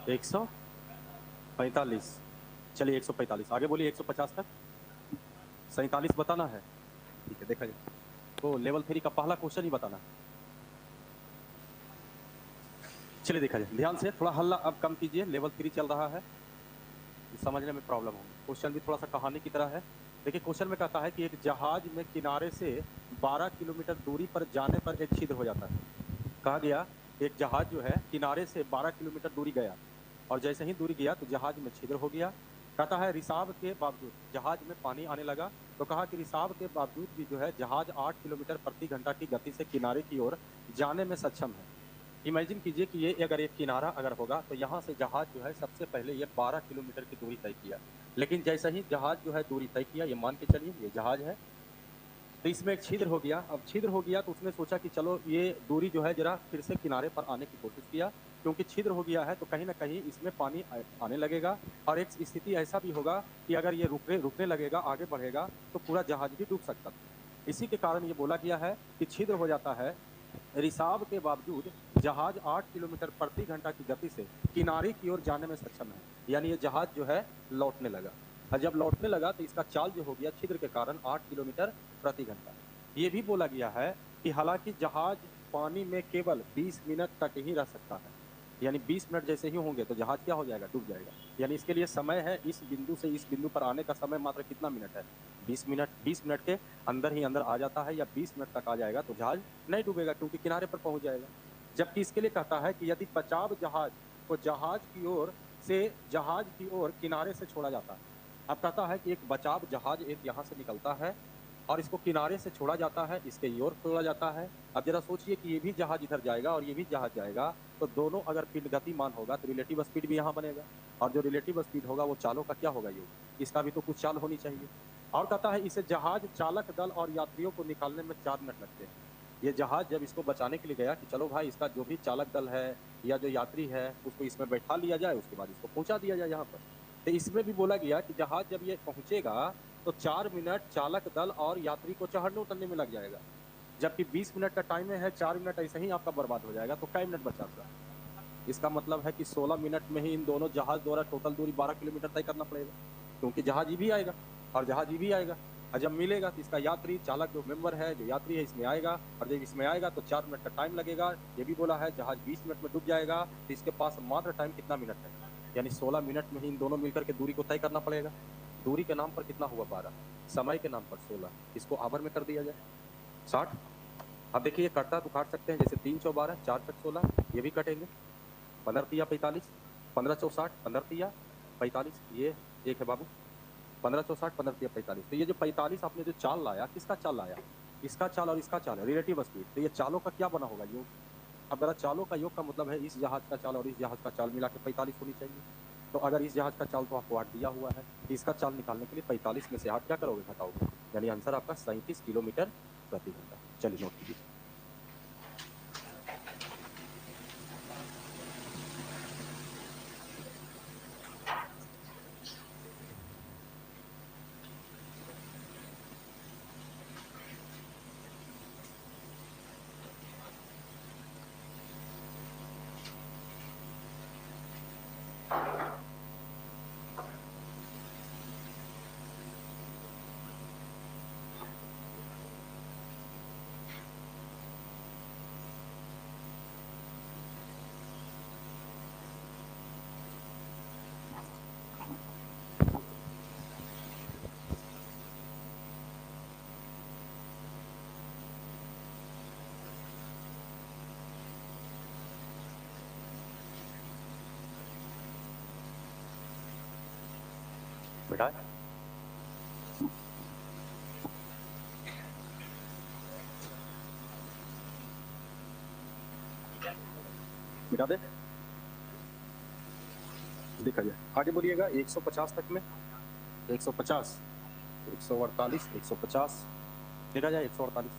145। चलिए 145, आगे बोलिए 150 तक। 47 बताना है, ठीक है। देखा जाए तो लेवल 3 का पहला क्वेश्चन ही बताना है। चलिए देखा जाए, ध्यान से थोड़ा हल्ला अब कम कीजिए, लेवल 3 चल रहा है, समझने में प्रॉब्लम होगी। क्वेश्चन भी थोड़ा सा कहानी की तरह है। देखिए क्वेश्चन में कहता है कि एक जहाज में किनारे से 12 किलोमीटर दूरी पर जाने पर एक छिद्र हो जाता है। कहा गया एक जहाज जो है किनारे से 12 किलोमीटर दूरी गया, और जैसे ही दूरी गया तो जहाज में छिद्र हो गया। कहता है रिसाव के बावजूद जहाज में पानी आने लगा। तो कहा कि रिसाव के बावजूद भी जो है जहाज 8 किलोमीटर प्रति घंटा की गति से किनारे की ओर जाने में सक्षम है। इमेजिन कीजिए कि ये अगर एक किनारा अगर होगा तो यहाँ से जहाज जो है सबसे पहले ये 12 किलोमीटर की दूरी तय किया, लेकिन जैसे ही जहाज जो है दूरी तय किया, ये मान के चलिए ये जहाज है, तो इसमें एक छिद्र हो गया। अब छिद्र हो गया तो उसने सोचा कि चलो ये दूरी जो है जरा फिर से किनारे पर आने की कोशिश किया, क्योंकि छिद्र हो गया है तो कहीं ना कहीं इसमें पानी आने लगेगा, और एक स्थिति ऐसा भी होगा कि अगर ये रुकने लगेगा, आगे बढ़ेगा, तो पूरा जहाज भी डूब सकता था। इसी के कारण ये बोला गया है कि छिद्र हो जाता है, रिसाव के बावजूद जहाज 8 किलोमीटर प्रति घंटा की गति से किनारे की ओर जाने में सक्षम है। यानी ये जहाज जो है लौटने लगा, और जब लौटने लगा तो इसका चाल जो हो गया छिद्र के कारण 8 किलोमीटर प्रति घंटा। ये भी बोला गया है कि हालांकि जहाज पानी में केवल 20 मिनट तक ही रह सकता है, यानी 20 मिनट जैसे ही होंगे तो जहाज क्या हो जाएगा, डूब जाएगा। यानी इसके लिए समय है, इस बिंदु से इस बिंदु पर आने का समय मात्र कितना मिनट है, 20 मिनट। 20 मिनट के अंदर ही अंदर आ जाता है, या 20 मिनट तक आ जाएगा तो जहाज नहीं डूबेगा, क्योंकि किनारे पर पहुंच जाएगा। जबकि इसके लिए कहता है कि यदि बचाव जहाज को जहाज की ओर किनारे से छोड़ा जाता है। अब कहता है कि एक बचाव जहाज एक यहाँ से निकलता है और इसको किनारे से छोड़ा जाता है, इसके ओर छोड़ा जाता है। अब जरा सोचिए कि ये भी जहाज इधर जाएगा और ये भी जहाज जाएगा, तो दोनों अगर पिंड गतिमान होगा तो रिलेटिव स्पीड भी यहाँ बनेगा, और जो रिलेटिव स्पीड होगा वो चालों का क्या होगा, योग, इसका भी तो कुछ चाल होनी चाहिए। और कहता है इसे जहाज चालक दल और यात्रियों को निकालने में 4 मिनट लगते हैं। ये जहाज जब इसको बचाने के लिए गया कि चलो भाई इसका जो भी चालक दल है या जो यात्री है उसको इसमें बैठा लिया जाए, उसके बाद इसको पहुंचा दिया जाए यहाँ पर, तो इसमें भी बोला गया कि जहाज जब ये पहुंचेगा तो 4 मिनट चालक दल और यात्री को चढ़ने उतरने में लग जाएगा, जबकि 20 मिनट का टाइम है, 4 मिनट ऐसे ही आपका बर्बाद हो जाएगा। तो कई मिनट बचा था? इसका मतलब है कि 16 मिनट में ही इन दोनों जहाज द्वारा टोटल दूरी 12 किलोमीटर तय करना पड़ेगा, क्योंकि जहाज ही भी आएगा और जहाज ही भी आएगा, और जब मिलेगा तो इसका यात्री चालक जो मेंबर है, जो यात्री है, इसमें आएगा, और जब इसमें आएगा तो 4 मिनट का टाइम लगेगा। ये भी बोला है जहाज 20 मिनट में डूब जाएगा, तो इसके पास मात्र टाइम कितना मिनट है, यानी 16 मिनट में ही इन दोनों मिलकर के दूरी को तय करना पड़ेगा। दूरी के नाम पर कितना हुआ 12, समय के नाम पर 16, इसको आवर में कर दिया जाए 60। अब देखिए ये कटता तो काट सकते हैं, जैसे 3 चौ 12, 4 छक 16, ये भी कटेंगे, 15 तिया 45, 15 चौ 60, 15 तिया 45, ये एक है बाबू, 15 चौ 60, 15 तिया 45। तो ये जो 45 आपने जो चाल लाया, किसका चाल लाया, इसका चाल और इसका चाल है, रिलेटिव स्पीड। तो ये चालों का क्या बना होगा, योग। अब जरा चालों का योग का मतलब है इस जहाज का चाल और इस जहाज का चाल मिला के 45 होनी चाहिए। तो अगर इस जहाज का चाल तो आपको 8 दिया हुआ है, इसका चाल निकालने के लिए 45 में से 8 क्या करोगे, घटाओगे, यानी आंसर आपका 37 किलोमीटर प्रति घंटा। चलिए नोट कीजिए। बेटा मिटा दे, देखा जाए आगे बोलिएगा। 150 तक में 150, 148, 150, देखा जाए 148।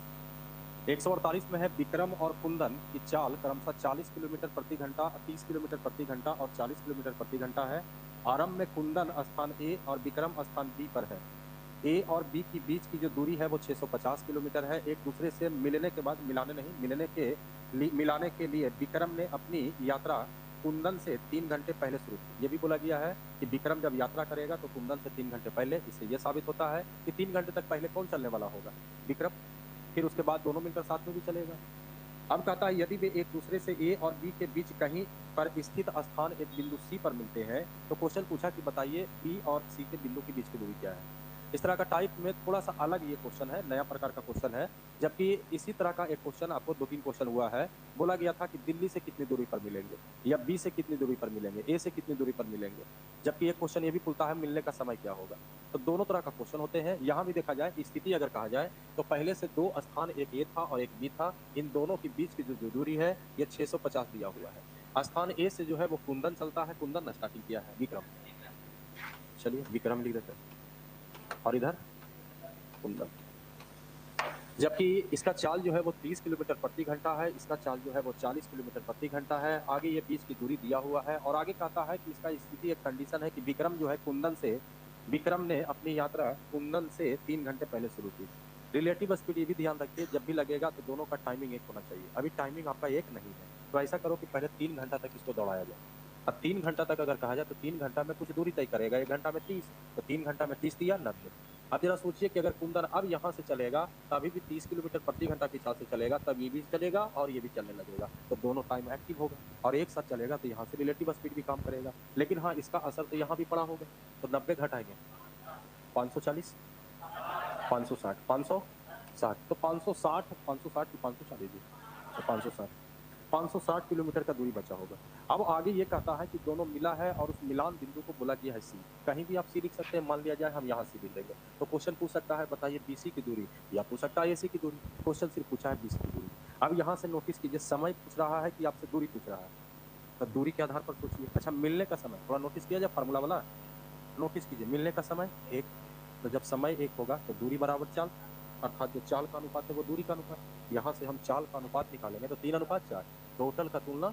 148 में है विक्रम और कुंदन की चाल क्रमशः 40 किलोमीटर प्रति घंटा, 30 किलोमीटर प्रति घंटा और 40 किलोमीटर प्रति घंटा है। आरंभ में कुंदन स्थान ए और विक्रम स्थान बी पर है। ए और बी की बीच की जो दूरी है वो 650 किलोमीटर है। एक दूसरे से मिलने के बाद, मिलाने के लिए विक्रम ने अपनी यात्रा कुंदन से 3 घंटे पहले शुरू की। ये भी बोला गया है कि विक्रम जब यात्रा करेगा तो कुंदन से 3 घंटे पहले। इससे ये साबित होता है कि 3 घंटे तक पहले कौन चलने वाला होगा? विक्रम। फिर उसके बाद दोनों मिलकर साथ में भी चलेगा। अब कहता है यदि वे एक दूसरे से ए और बी के बीच कहीं पर स्थित स्थान एक बिंदु सी पर मिलते हैं, तो क्वेश्चन पूछा कि बताइए बी और सी के बिंदु के बीच की दूरी क्या है। इस तरह का टाइप में थोड़ा सा अलग ये क्वेश्चन है, नया प्रकार का क्वेश्चन है। जबकि इसी तरह का एक क्वेश्चन आपको 2-3 क्वेश्चन हुआ है। बोला गया था कि दिल्ली से कितनी दूरी पर मिलेंगे, या बी से कितनी दूरी पर मिलेंगे, ए से कितनी दूरी पर मिलेंगे। जबकि एक क्वेश्चन ये भी पूछता है मिलने का समय क्या होगा। तो दोनों तरह का क्वेश्चन होते हैं। यहाँ भी देखा जाए, स्थिति अगर कहा जाए तो पहले से 2 स्थान, एक ए था और एक बी था। इन दोनों के बीच की जो दूरी है ये 650 दिया हुआ है। स्थान ए से जो है वो कुंदन चलता है, कुंदन स्टार्टिंग किया है विक्रम। चलिए विक्रम लिख देते हैं, और इधर कुंदन। जबकि इसका चाल जो है वो 30 किलोमीटर प्रति घंटा है, इसका चाल जो है वो 40 किलोमीटर प्रति घंटा है। आगे ये बीच की दूरी दिया हुआ है, और आगे कहता है कि इसका स्थिति एक कंडीशन है कि विक्रम जो है कुंदन से, विक्रम ने अपनी यात्रा कुंदन से 3 घंटे पहले शुरू की। रिलेटिव स्पीड ये भी ध्यान रखिए, जब भी लगेगा तो दोनों का टाइमिंग एक होना चाहिए। अभी टाइमिंग आपका एक नहीं है, तो ऐसा करो कि पहले 3 घंटा तक इसको दौड़ाया जाए। अब 3 घंटा तक अगर कहा जाए तो 3 घंटा में कुछ दूरी तय करेगा। 1 घंटा में 30, तो 3 घंटा में 30 दिया 90। अब जरा सोचिए कि अगर कुंदन अब यहाँ से चलेगा तो अभी भी 30 किलोमीटर प्रति घंटा के हिसाब से चलेगा, तब ये भी चलेगा और ये भी चलने लगेगा, तो दोनों टाइम एक्टिव होगा और एक साथ चलेगा, तो यहाँ से रिलेटिव स्पीड भी काम करेगा। लेकिन हाँ, इसका असर तो यहाँ भी पड़ा होगा। तो 90 घटाएंगे 540, 560, 560, तो 560, 560 की 540 दी, तो 560 किलोमीटर का दूरी बचा होगा। अब आगे ये कहता है कि दोनों मिला है और उस मिलान बिंदु को बोला गया है सी। कहीं भी आप सी लिख सकते हैं, मान लिया जाए हम यहाँ सी लिख देंगे। तो क्वेश्चन पूछ सकता है बताइए बीसी की दूरी, या पूछ सकता है एसी की दूरी। क्वेश्चन सिर्फ पूछा है बीसी की दूरी। अब यहाँ से नोटिस कीजिए, समय पूछ रहा है कि आपसे दूरी पूछ रहा है, तो दूरी के आधार पर सोचिए। अच्छा, मिलने का समय थोड़ा नोटिस किया जाए, फार्मूला वाला नोटिस कीजिए। मिलने का समय 1, तो जब समय 1 होगा तो दूरी बराबर चाल, अर्थात जो चाल का अनुपात है वो दूरी का अनुपात। यहाँ से हम चाल का अनुपात निकालेंगे तो 3:4। टोटल का तुलना,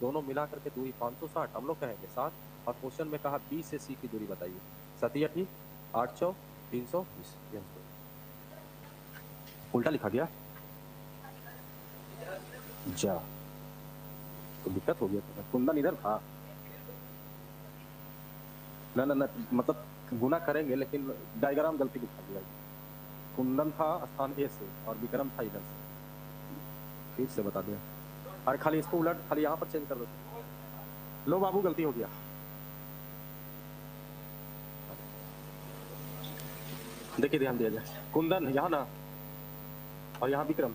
दोनों मिला करके दूरी 560, हम लोग कहेंगे 7। और क्वेश्चन में कहा बी से सी की दूरी बताइए। 7 8 8 4 320, उल्टा लिखा गया जा, तो दिक्कत हो गया। तो कुंदन इधर था ना, मतलब गुना करेंगे लेकिन डायग्राम गलती दिखा दिया। कुंदन था स्थान ए से और विक्रम था इधर से। ठीक से बता दिया। अरे खाली इसको उलट, खाली यहाँ पर चेंज कर दो। लो बाबू, गलती हो गया। देखिए ध्यान दिया जाए, कुंदन यहाँ ना और यहाँ विक्रम।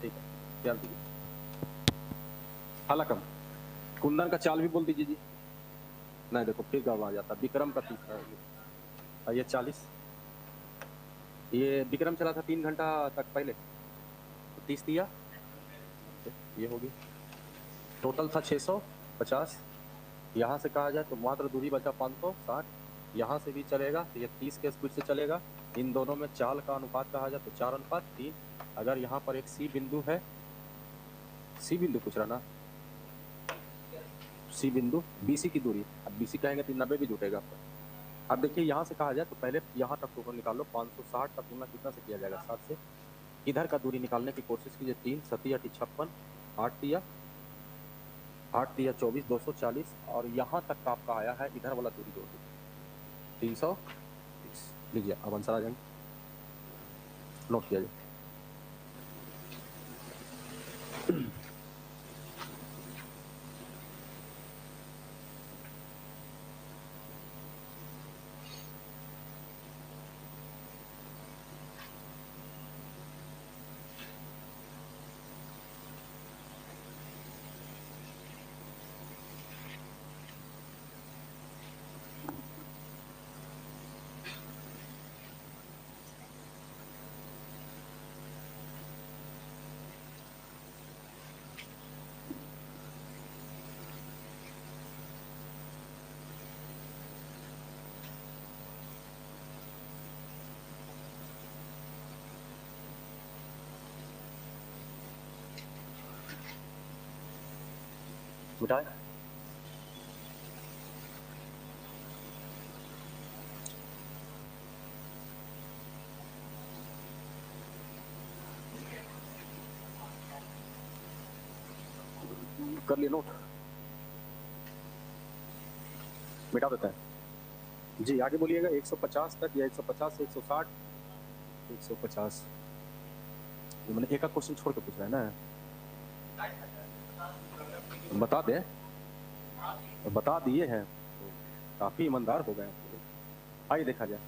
ठीक है, ध्यान दीजिए। हालाकम कुंदन का चाल भी बोल दीजिए जी। नहीं देखो फिर गड़बड़ा जाता। विक्रम का 30 है, ये 40। ये विक्रम चला था 3 घंटा तक पहले, तो 30 दिया, ये होगी। टोटल था 650। यहाँ से कहा जाए तो मात्र दूरी बचा 560। यहाँ से भी चलेगा तो ये 30 के स्पीड से चलेगा। इन दोनों में चाल का अनुपात कहा जाए तो 4:3। अगर यहाँ पर एक सी बिंदु है, सी बिंदु पूछ रहा ना, सी बिंदु, बीसी की दूरी। अब बीसी कहेंगे तो 90 भी जुटेगा आपका। अब देखिए यहाँ से कहा जाए तो पहले यहाँ तक टोटल निकाल लो। 560 का तुलना कितना से किया जाएगा? 7 से। इधर का दूरी निकालने की कोशिश कीजिए। 3 7 8 56, 8 दिया 24, 240। और यहाँ तक का आपका आया है, इधर वाला दूरी जोड़ दीजिए 330। लीजिए अब आंसर आ जाएंगे, नोट किया जाए। मिटाए कर लिए नोट। मिटा देते हैं जी। आगे बोलिएगा 150 तक या 150 से 160, 150। मैंने एक क्वेश्चन छोड़ के पूछ रहा है ना, बता दें, बता दिए हैं तो काफी ईमानदार हो गए। आइए देखा जाए।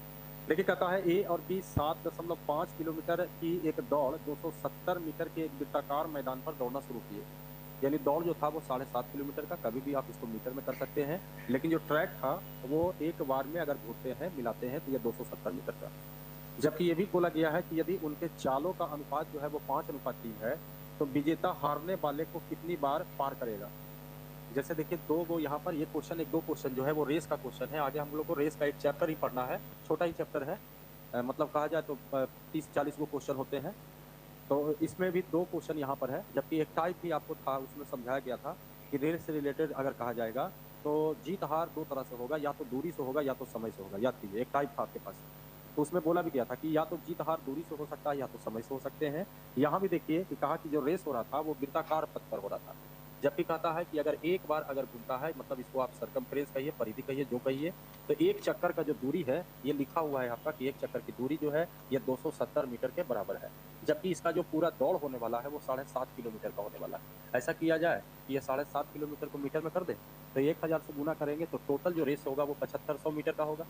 देखिए कहता है ए और बी 7.5 किलोमीटर की एक दौड़ 270 मीटर के एक वृत्ताकार मैदान पर दौड़ना शुरू किए। यानी दौड़ जो था वो 7.5 किलोमीटर का, कभी भी आप इसको मीटर में कर सकते हैं, लेकिन जो ट्रैक था वो एक बार में अगर घूरते हैं मिलाते हैं तो ये 270 मीटर का। जबकि ये भी बोला गया है कि यदि उनके चालों का अनुपात जो है वो 5:3 है तो विजेता हारने वाले को कितनी बार पार करेगा। जैसे देखिए दो वो यहाँ पर ये क्वेश्चन, एक दो क्वेश्चन जो है वो रेस का क्वेश्चन है। आगे हम लोग को रेस का एक चैप्टर ही पढ़ना है, छोटा ही चैप्टर है, मतलब कहा जाए तो 30-40 वो क्वेश्चन होते हैं। तो इसमें भी दो क्वेश्चन यहाँ पर है, जबकि एक टाइप भी आपको था उसमें समझाया गया था कि रेस से रिलेटेड अगर कहा जाएगा तो जीत हार दो तरह से होगा, या तो दूरी से होगा या तो समय से होगा। याद कीजिए एक टाइप था आपके पास, तो उसमें बोला भी गया था कि या तो जीत हार दूरी से हो सकता है या तो समय से हो सकते हैं। यहाँ भी देखिए कि कहा कि जो रेस हो रहा था वो वृत्ताकार पथ पर हो रहा था, जबकि कहता है कि अगर एक बार अगर घूमता है, मतलब इसको आप सरकमफ्रेंस कहिए, परिधि कहिए, जो कहिए, तो एक चक्कर का जो दूरी है ये लिखा हुआ है आपका कि एक चक्कर की दूरी जो है ये 270 मीटर के बराबर है। जबकि इसका जो पूरा दौड़ होने वाला है वो 7.5 किलोमीटर का होने वाला है। ऐसा किया जाए कि ये 7.5 किलोमीटर को मीटर में कर दे तो 1000 से गुना करेंगे तो टोटल जो रेस होगा वो 7500 मीटर का होगा।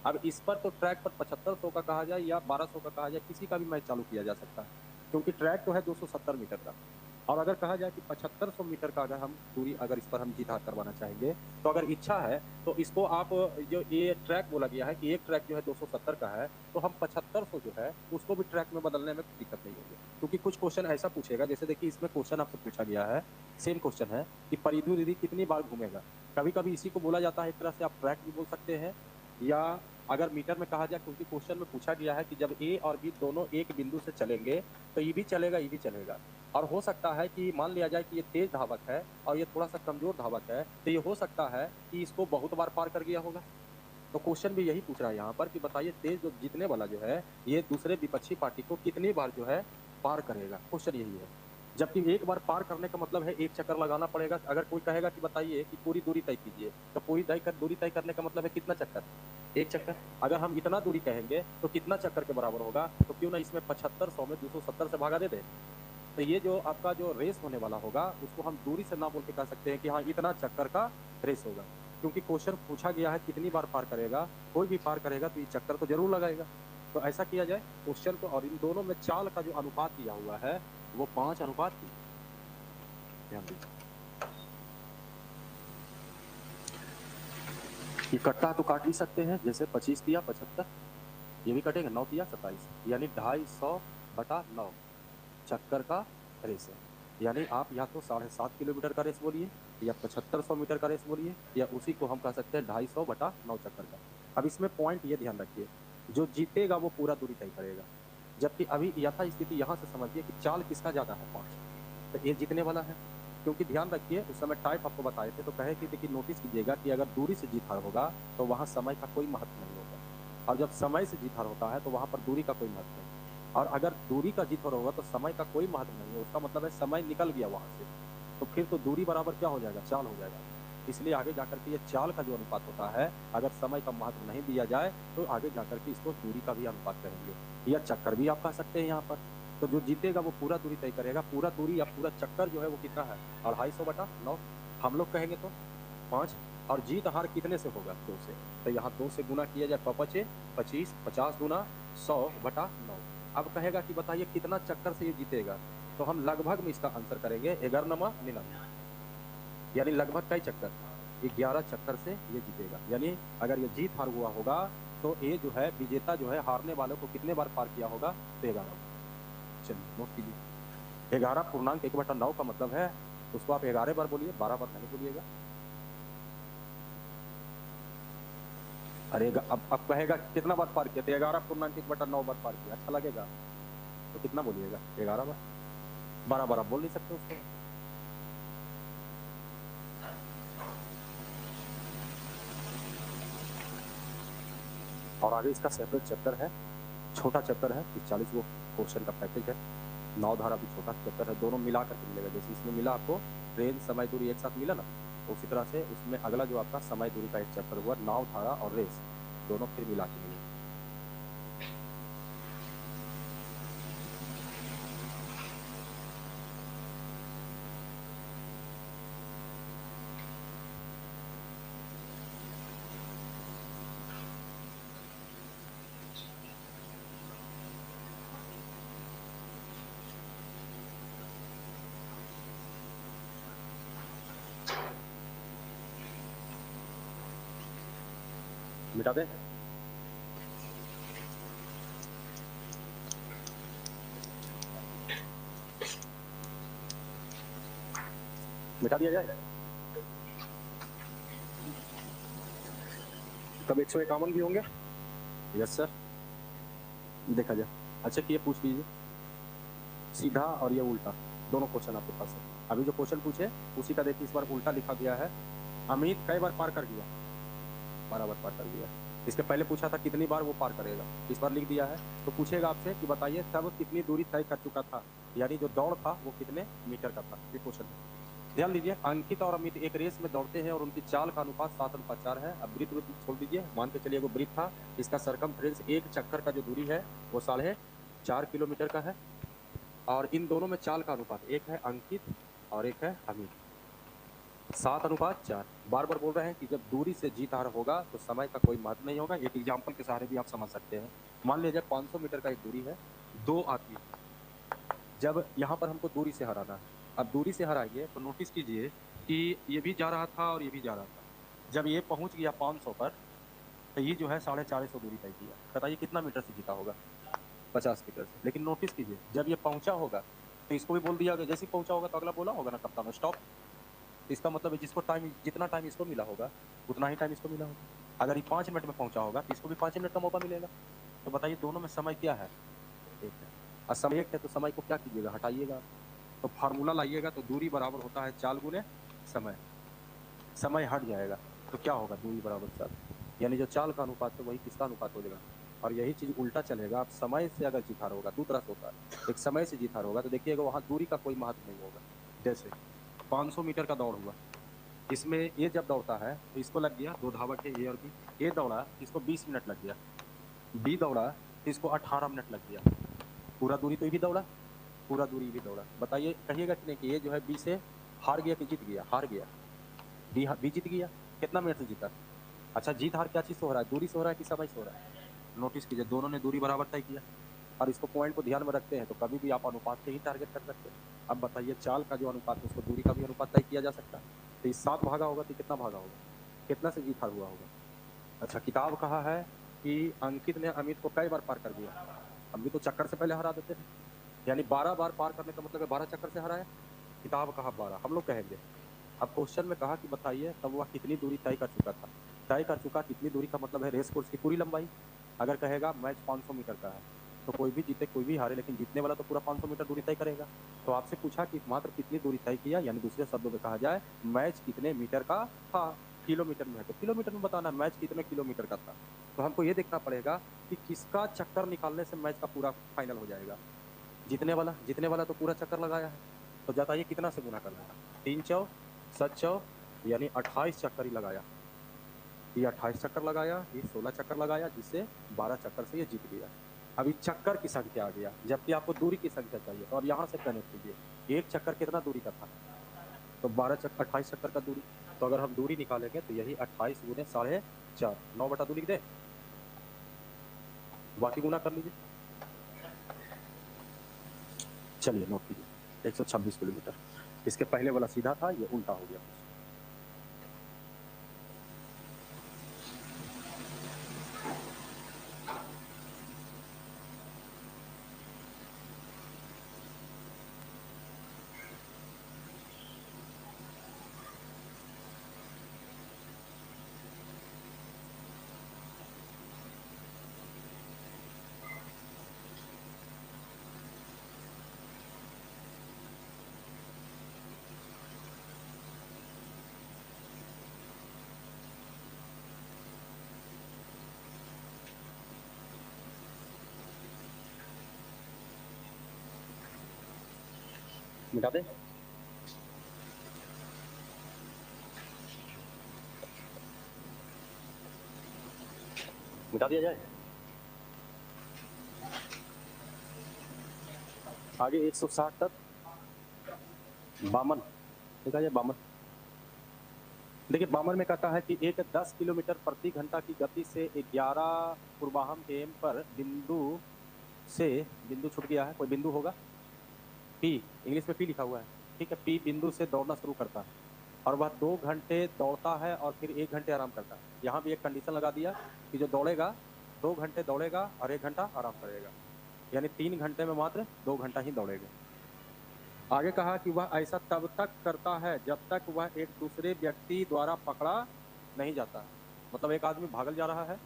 अब इस पर तो ट्रैक पर 7500 का कहा जाए या 1200 का कहा जाए, किसी का भी मैच चालू किया जा सकता है, क्योंकि ट्रैक तो है 270 मीटर का। और अगर कहा जाए कि 7500 मीटर का अगर हम दूरी अगर इस पर हम जीत हाथ करवाना चाहेंगे तो अगर इच्छा है तो इसको आप, जो ये ट्रैक बोला गया है कि एक ट्रैक जो है 270 का है, तो हम 7500 जो है उसको भी ट्रैक में बदलने में दिक्कत नहीं होगी। क्योंकि कुछ क्वेश्चन ऐसा पूछेगा, जैसे देखिए इसमें क्वेश्चन आपसे पूछा गया है, सेम क्वेश्चन है कि परिधि दीदी कितनी बार घूमेगा। कभी कभी इसी को बोला जाता है, एक तरह से आप ट्रैक भी बोल सकते हैं, या अगर मीटर में कहा जाए, क्योंकि क्वेश्चन में पूछा गया है कि जब ए और बी दोनों एक बिंदु से चलेंगे तो ये भी चलेगा ये भी चलेगा। और हो सकता है कि मान लिया जाए कि ये तेज धावक है और ये थोड़ा सा कमजोर धावक है, तो ये हो सकता है कि इसको बहुत बार पार कर गया होगा। तो क्वेश्चन भी यही पूछ रहा है यहाँ पर कि बताइए तेज जो जीतने वाला जो है ये दूसरे विपक्षी पार्टी को कितनी बार जो है पार करेगा। क्वेश्चन यही है। जबकि एक बार पार करने का मतलब है एक चक्कर लगाना पड़ेगा। अगर कोई कहेगा कि बताइए कि पूरी दूरी तय कीजिए, तो पूरी दूरी तय करने का मतलब है कितना चक्कर, एक चक्कर। अगर हम इतना दूरी कहेंगे तो कितना चक्कर के बराबर होगा, तो क्यों ना इसमें 7500 में 270 से भागा दे दे। तो ये जो आपका जो रेस होने वाला होगा उसको हम दूरी से ना बोल के कह सकते हैं कि हाँ इतना चक्कर का रेस होगा, क्योंकि क्वेश्चन पूछा गया है कितनी बार पार करेगा। कोई भी पार करेगा तो ये चक्कर तो जरूर लगाएगा। तो ऐसा किया जाए क्वेश्चन को, और इन दोनों में चाल का जो अनुपात दिया हुआ है वो 5:3। ध्यान दीजिए, ये कट्टा तो काट ही सकते हैं, जैसे 25 दिया 75, ये भी कटेगा, 9 दिया 27, यानी 250/9 चक्कर का रेस है। यानी आप या तो 7.5 किलोमीटर का रेस बोलिए, या 7500 मीटर का रेस बोलिए, या उसी को हम कह सकते हैं 250/9 चक्कर का। अब इसमें पॉइंट ये ध्यान रखिए, जो जीतेगा वो पूरा दूरी तय करेगा। जबकि अभी यथा स्थिति यहाँ से समझिए कि चाल किसका ज़्यादा है, 5, तो ये जीतने वाला है। क्योंकि ध्यान रखिए उस समय टाइप आपको बताए थे, तो कहे कि देखिए नोटिस कीजिएगा कि अगर दूरी से जीत हार होगा तो वहाँ समय का कोई महत्व नहीं होगा, और जब समय से जीत हार होता है तो वहाँ पर दूरी का कोई महत्व नहीं। और अगर दूरी का जीत हार होगा तो समय का कोई महत्व नहीं है, उसका मतलब है समय निकल गया वहाँ से, तो फिर तो दूरी बराबर क्या हो जाएगा, चाल हो जाएगा। इसलिए आगे जाकर के ये चाल का जो अनुपात होता है, अगर समय का महत्व नहीं दिया जाए तो आगे जाकर के इसको दूरी का भी अनुपात करेंगे, या चक्कर भी आप कह सकते हैं यहाँ पर। तो जो जीतेगा वो पूरा दूरी तय करेगा। पूरा दूरी या पूरा चक्कर जो है वो कितना है, 250/9 हम लोग कहेंगे तो 5। और जीत हार कितने से होगा, 2 से, तो यहाँ 2 से गुना किया जाए, 5×5 = 25, 50 गुना 100/9। अब कहेगा कि बताइए कितना चक्कर से ये जीतेगा, तो हम लगभग में इसका आंसर करेंगे 11×99, यानी लगभग कई चक्कर, 11 चक्कर से ये जीतेगा। यानी अगर ये जीत हार हुआ होगा तो ये जो है विजेता जो है हारने वालों को कितने बार पार किया होगा, तो 11। चलिए नोट कीजिए, 11.1/9 का मतलब है उसको आप 11 बार बोलिए, 12 बार नहीं बोलिएगा। अरे अब कहेगा कितना बार पार किया, तो 11.1/9 बार पार किया, अच्छा लगेगा तो कितना बोलिएगा, 11 बार। 12 बार आप बोल नहीं सकते उसको। और आगे इसका सेपरेट चैप्टर है, छोटा चैप्टर है, 40 वो क्वेश्चन का पैकेज है। 9 धारा भी छोटा चैप्टर है, दोनों मिला करके मिलेगा। जैसे इसमें मिला आपको ट्रेन समय दूरी एक साथ मिला ना, उसी तरह से उसमें अगला जो आपका समय दूरी का एक चक्कर हुआ, नाव धारा और रेस दोनों फिर मिला के लिए। मिटा दे। मिटा दिया जाए। तब 151 भी होंगे। यस सर, देखा जाए। अच्छा कि ये पूछ लीजिए, सीधा और ये उल्टा दोनों क्वेश्चन आपके पास है। अभी जो क्वेश्चन पूछे उसी का देखिए, इस बार उल्टा लिखा गया है। अमित कई बार पार कर गया? 12 बार पार कर गया। इसके पहले पूछा था कितनी बार वो पार करेगा, इस बार लिख दिया है। तो पूछेगा आपसे कि बताइए तब कितनी दूरी तय कर चुका था, यानी जो दौड़ था वो कितने मीटर का था। ये क्वेश्चन है, ध्यान दीजिए। अंकित और अमित एक रेस में दौड़ते हैं और उनकी चाल का अनुपात 7:4 है। अब वृत्त छोड़ दीजिए, मान के चलिए वो वृत्त था, इसका सरकमफ्रेंस एक चक्कर का जो दूरी है वो 4.5 किलोमीटर का है। और इन दोनों में चाल का अनुपात, एक है अंकित और एक है अमित, 7:4। बार बार बोल रहे हैं कि जब दूरी से जीत हार होगा तो समय का कोई महत्व नहीं होगा। एक एग्जाम्पल के सहारे भी आप समझ सकते हैं। मान लीजिए 500 मीटर का एक दूरी है, दो आती है। जब यहाँ पर हमको दूरी से हराना है, अब दूरी से हराइए तो नोटिस कीजिए कि ये भी जा रहा था और ये भी जा रहा था। जब ये पहुंच गया 500 पर, तो ये जो है 450 दूरी तय किया। बताइए कितना मीटर से जीता होगा? 50 मीटर से। लेकिन नोटिस कीजिए, जब ये पहुंचा होगा तो इसको भी बोल दिया गया, जैसे ही पहुंचा होगा तो अगला बोला होगा ना कप्तान स्टॉप। इसका मतलब है जिसको टाइम, जितना टाइम इसको मिला होगा उतना ही टाइम इसको मिला होगा। अगर ये 5 मिनट में पहुंचा होगा तो इसको भी 5 मिनट का मौका मिलेगा। तो बताइए दोनों में समय क्या है? एक है। और समय एक है तो समय को क्या कीजिएगा? हटाइएगा। तो फार्मूला लाइएगा तो दूरी बराबर होता है चाल गुने समय। समय हट जाएगा तो क्या होगा? दूरी बराबर चाल, यानी जो चाल का अनुपात है वही किसका अनुपात हो जाएगा। और यही चीज उल्टा चलेगा। आप समय से अगर जीत हार होगा, दो तरह से होता है। एक समय से जीत हार होगा तो देखिएगा वहां दूरी का कोई महत्व नहीं होगा। जैसे 500 मीटर का दौड़ हुआ, इसमें ए जब दौड़ता है तो इसको लग गया, दो धावक है ए और बी। ए दौड़ा, इसको 20 मिनट लग गया। बी दौड़ा तो इसको 18 मिनट लग गया। पूरा दूरी तो ये भी दौड़ा, पूरा दूरी भी दौड़ा। बताइए, कहिएगा कि नहीं कि ये जो है बी से हार गया कि जीत गया? हार गया। बी जीत गया। कितना मिनट से जीता? अच्छा, जीत हार क्या चीज से हो रहा है? दूरी से हो रहा है कि समय से हो रहा है? नोटिस कीजिए, दोनों ने दूरी बराबर तय किया। और इसको पॉइंट को ध्यान में रखते हैं तो कभी भी आप अनुपात से ही टारगेट कर सकते हैं। अब बताइए, चाल का जो अनुपात है उसको दूरी का भी अनुपात तय किया जा सकता है। तो इस 7 भागा होगा तो कितना भागा होगा? कितना से जीत हार हुआ होगा? अच्छा, किताब कहा है कि अंकित ने अमित को कई बार पार कर दिया। हम भी तो चक्कर से पहले हरा देते हैं, यानी 12 बार पार करने का मतलब है 12 चक्कर से हराया। किताब कहा 12, हम लोग कहेंगे। अब क्वेश्चन में कहा कि बताइए तब वह कितनी दूरी तय कर चुका था। तय कर चुका, कितनी दूरी का मतलब है रेस कोर्स की पूरी लंबाई। अगर कहेगा मैच 500 मीटर का है तो कोई भी जीते कोई भी हारे, लेकिन जीतने वाला तो पूरा 500 मीटर दूरी तय करेगा। तो आपसे पूछा कि मात्र कितनी दूरी तय किया, यानी दूसरे शब्दों में कहा जाए मैच कितने मीटर का था। किलोमीटर में है तो किलोमीटर में बताना मैच कितने किलोमीटर का था। तो हमको ये देखना पड़ेगा कि किसका चक्कर निकालने से मैच का पूरा फाइनल हो जाएगा। जीतने वाला, जीतने वाला तो पूरा चक्कर लगाया है। तो बताइए कितना से गुना करना है? 3 चौ 7 चौ, यानी 28 चक्कर ही लगाया। ये 28 चक्कर लगाया, ये 16 चक्कर लगाया, जिससे 12 चक्कर से ये जीत गया। अभी चक्कर की संख्या आ गया, जबकि आपको दूरी की संख्या चाहिए। और यहाँ से कनेक्ट कीजिए, एक चक्कर कितना दूरी का था? तो 12 चक्कर 28 चक्कर का दूरी। तो अगर हम दूरी निकालेंगे तो यही 28 गुने 4.5, 9/2 लिख दे, बाकी गुना कर लीजिए। चलिए नोट कीजिए, 126 किलोमीटर। इसके पहले वाला सीधा था, ये उल्टा हो गया। मिटा दे। मिटा दिया जाए। आगे 160 तक 52 देखा जाए 52। देखिए 52 में कहता है कि एक 10 किलोमीटर प्रति घंटा की गति से 11 पूर्वाहम एम पर बिंदु छूट गया है, कोई बिंदु होगा पी, इंग्लिश में पी लिखा हुआ है, ठीक है, पी बिंदु से दौड़ना शुरू करता है और वह 2 घंटे दौड़ता है और फिर 1 घंटे आराम करता है। यहाँ भी एक कंडीशन लगा दिया कि जो दौड़ेगा 2 घंटे दौड़ेगा और 1 घंटा आराम करेगा, यानी 3 घंटे में मात्र 2 घंटा ही दौड़ेगा। आगे कहा कि वह ऐसा तब तक करता है जब तक वह एक दूसरे व्यक्ति द्वारा पकड़ा नहीं जाता। मतलब एक आदमी भागल जा रहा है,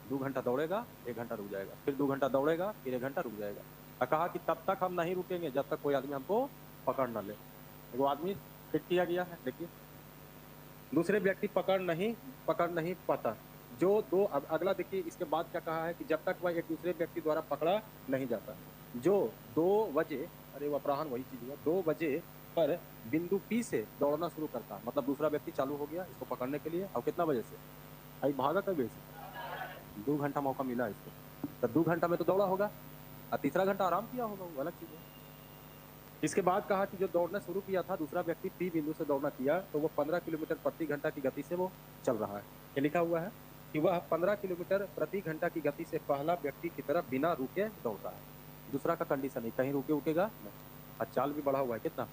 2 घंटा दौड़ेगा, 1 घंटा रुक जाएगा, फिर 2 घंटा दौड़ेगा, फिर 1 घंटा रुक जाएगा। और कहा कि तब तक हम नहीं रुकेंगे जब तक कोई आदमी हमको पकड़ न ले। वो आदमी फिट किया गया है, देखिए दूसरे व्यक्ति पकड़ नहीं पाता। जो दो, अब अगला देखिए इसके बाद क्या कहा है कि जब तक वह एक दूसरे व्यक्ति द्वारा पकड़ा नहीं जाता। जो 2 बजे, अरे अपराह्न वही चीज हुआ, 2 बजे पर बिंदु पी से दौड़ना शुरू करता, मतलब दूसरा व्यक्ति चालू हो गया इसको पकड़ने के लिए। और कितना बजे से भाई भागा कब से 2 घंटा मौका मिला इसको, तो 2 घंटा में तो दौड़ा होगा और तीसरा घंटा आराम किया होगा, वो अलग चीज है। इसके बाद कहा कि जो दौड़ना शुरू किया था दूसरा व्यक्ति पी बिंदु से दौड़ना किया तो वो 15 किलोमीटर प्रति घंटा की गति से वो चल रहा है। ये लिखा हुआ है कि वह 15 किलोमीटर प्रति घंटा की गति से पहला व्यक्ति की तरफ बिना रुके दौड़ता है। दूसरा का कंडीशन है कहीं रुके उकेगा नहीं, और चाल भी बढ़ा हुआ है, कितना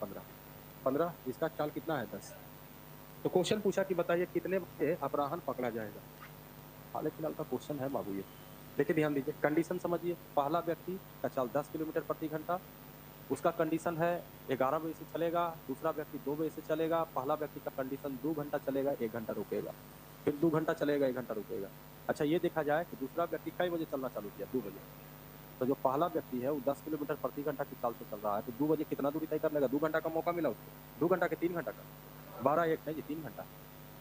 15, इसका चाल कितना है 10। तो क्वेश्चन पूछा कि बताइए कितने बजे अपराह्न पकड़ा जाएगा। हाल फिलहाल का क्वेश्चन है बाबू ये, देखिए ध्यान दीजिए, कंडीशन समझिए। पहला व्यक्ति का चाल 10 किलोमीटर प्रति घंटा, उसका कंडीशन है 11 बजे से चलेगा, दूसरा व्यक्ति 2 बजे से चलेगा, पहला व्यक्ति का कंडीशन 2 घंटा चलेगा, 1 घंटा रुकेगा, फिर 2 घंटा चलेगा, 1 घंटा रुकेगा। अच्छा ये देखा जाए कि दूसरा व्यक्ति कई बजे चलना चालू किया, 2 बजे। तो जो पहला व्यक्ति है वो 10 किलोमीटर प्रति घंटा की चाल से चल रहा है, तो 2 बजे कितना दूरी तय कर लेगा, 2 घंटा का मौका मिला उसको, 2 घंटा के 3 घंटा का, 12 1 नहीं 3 घंटा।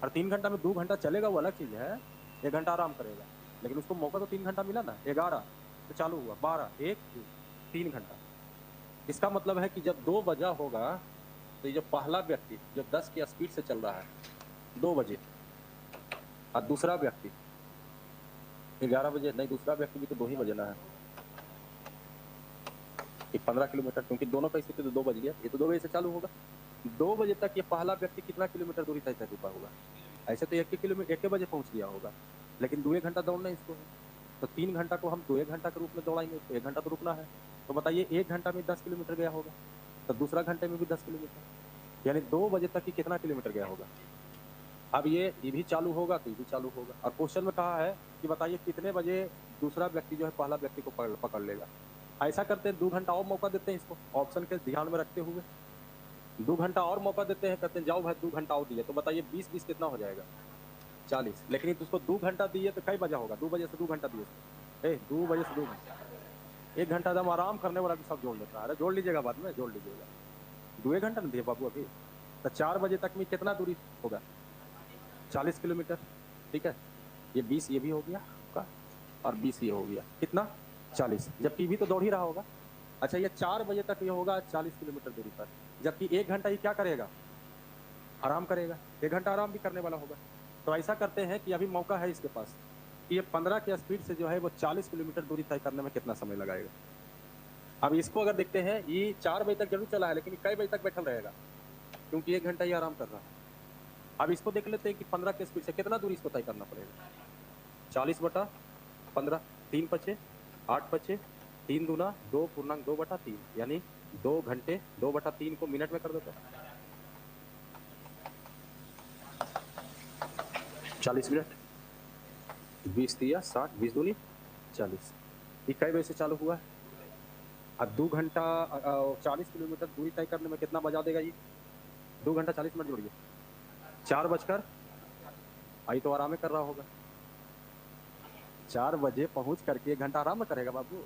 और 3 घंटा में 2 घंटा चलेगा वो अलग चीज है, 1 घंटा आराम करेगा, लेकिन उसको मौका तो 3 घंटा मिला ना। 11 तो चालू हुआ, 12 1 3 घंटा। इसका मतलब है कि जब 2 बजा होगा तो ये जो पहला व्यक्ति जो 10 की स्पीड से चल रहा है 2 बजे, और दूसरा व्यक्ति 11 बजे नहीं, दूसरा व्यक्ति भी तो 2 ही बजे ना है, 15 किलोमीटर, क्योंकि दोनों का स्थिति तो 2 बज गया, ये तो 2 बजे से चालू होगा। 2 बजे तक ये पहला व्यक्ति कितना किलोमीटर दूरी तय कर चुका होगा, ऐसे तो 1 किलोमीटर 1 बजे पहुंच गया होगा, लेकिन 2 घंटा दौड़ना इसको है, तो 3 घंटा को हम 2 घंटा के रूप में दौड़ाएंगे, तो 1 घंटा तो रुकना है। तो बताइए 1 घंटा में 10 किलोमीटर गया होगा, तो दूसरा घंटे में भी 10 किलोमीटर, यानी 2 बजे तक की कितना किलोमीटर गया होगा। अब ये भी चालू होगा तो ये भी चालू होगा। और क्वेश्चन में कहा है कि बताइए कितने बजे दूसरा व्यक्ति जो है पहला व्यक्ति को पकड़ लेगा। ऐसा करते हैं 2 घंटा और मौका देते हैं इसको, ऑप्शन के ध्यान में रखते हुए 2 घंटा और मौका देते हैं, कहते हैं जाओ भाई 2 घंटा और दिए, तो बताइए 20 कितना हो जाएगा 40, लेकिन उसको 2 घंटा दिए तो कई बजा होगा, 2 बजे से 2 घंटा दिए, 2 बजे से 2 घंटा, 1 घंटा दम आराम करने वाला भी सब जोड़ लेता है। अरे जोड़ लीजिएगा बाद में, जोड़ लीजिएगा, 2 घंटा नहीं दिए बाबू अभी, तो 4 बजे तक में कितना दूरी होगा 40 किलोमीटर, ठीक है, ये 20 ये भी हो गया का, और 20 ये हो गया, कितना 40, जबकि भी तो दौड़ ही रहा होगा। अच्छा ये 4 बजे तक ये होगा 40 किलोमीटर दूरी पर, जबकि 1 घंटा ये क्या करेगा आराम करेगा, 1 घंटा आराम भी करने वाला होगा। तो ऐसा करते हैं कि अभी मौका है इसके पास कि ये 15 की स्पीड से जो है वो 40 किलोमीटर दूरी तय करने में कितना समय लगाएगा। अब इसको अगर देखते हैं ये 4 बजे तक जरूर चला है, लेकिन कई बजे तक बैठल रहेगा, क्योंकि 1 घंटा ही आराम कर रहा है। अब इसको देख लेते हैं कि 15 की स्पीड से कितना दूरी इसको तय करना पड़ेगा, 40/15, 3 पचे 8 पचे 3 दूना 2 पूर्णांक 2/3, यानी 2 घंटे 2/3 को मिनट में कर देता है 40 मिनट, 20 दिया 60, 20 दूनी 40। ये कई बजे से चालू हुआ है, अब 2 घंटा 40 किलोमीटर दूरी तय करने में कितना बजा देगा ये, 2 घंटा 40 मिनट जोड़िए, 4 बजकर आई तो आराम कर रहा होगा, 4 बजे पहुंच करके 1 घंटा आराम करेगा बाबू,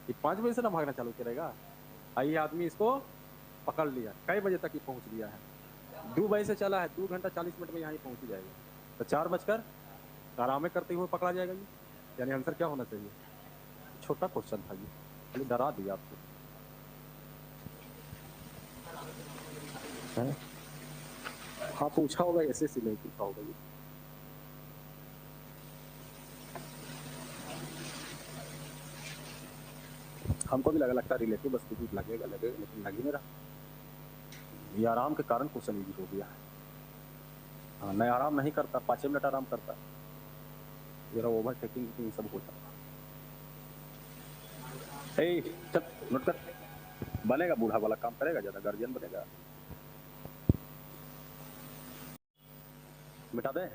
ये 5 बजे से ना भागना चालू करेगा। आइए आदमी इसको पकड़ लिया, कई बजे तक ही पहुंच गया है, 2 बजे से चला है, 2 घंटा 40 मिनट में यहाँ पहुंच जाएगा, तो 4 बजकर आराम करते हुए पकड़ा जाएगा ये, यानी आंसर क्या होना चाहिए। छोटा क्वेश्चन था ये, डरा दिया आपको। हाँ पूछा होगा, ऐसे नहीं पूछा होगा ये। हमको भी लगता है रिलेटिव बस कुछ लगेगा लेकिन लग ही नहीं रहा। ये आराम के कारण क्वेश्चन इजी हो गया है। हाँ, मैं आराम नहीं करता, 5 मिनट आराम करता, मेरा ओवरटेकिंग सब होता। चल नोट कर, बनेगा बूढ़ा वाला काम करेगा, ज्यादा गार्जियन बनेगा। मिटा दे।